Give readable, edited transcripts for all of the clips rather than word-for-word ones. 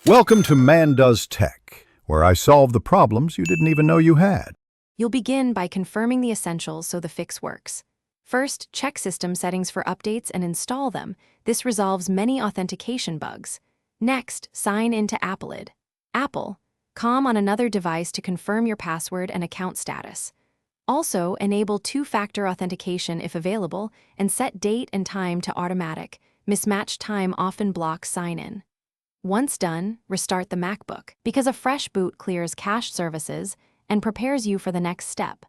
Welcome to Man Does Tech, where I solve the problems you didn't even know you had. You'll begin by confirming the essentials so the fix works. First, check system settings for updates and install them. This resolves many authentication bugs. Next, sign into Apple. Com on another device to confirm your password and account status. Also, enable two-factor authentication if available and set date and time to automatic. Mismatched time often blocks sign-in. Once done, restart the Macbook, because a fresh boot clears cached services and prepares you for the next step.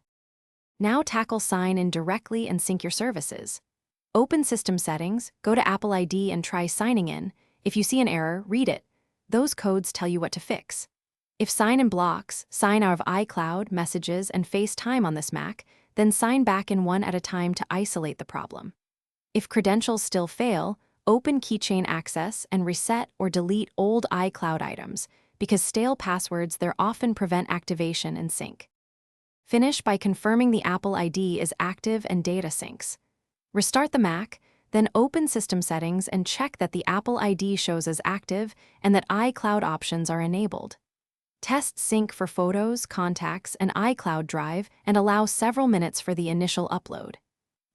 Now tackle sign-in directly and sync your services. Open System Settings, go to Apple ID and try signing in. If you see an error, read it. Those codes tell you what to fix. If sign-in blocks, sign out of iCloud, Messages, and FaceTime on this Mac, then sign back in one at a time to isolate the problem. If credentials still fail, open Keychain Access and reset or delete old iCloud items, because stale passwords there often prevent activation and sync. Finish by confirming the Apple ID is active and data syncs. Restart the Mac, then open System Settings and check that the Apple ID shows as active and that iCloud options are enabled. Test sync for photos, contacts, and iCloud Drive and allow several minutes for the initial upload.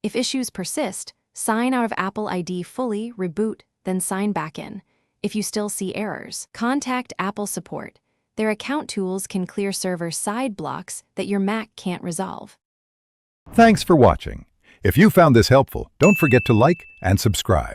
If issues persist, sign out of Apple ID fully, reboot, then sign back in. If you still see errors, contact Apple Support. Their account tools can clear server-side blocks that your Mac can't resolve. Thanks for watching. If you found this helpful, don't forget to like and subscribe.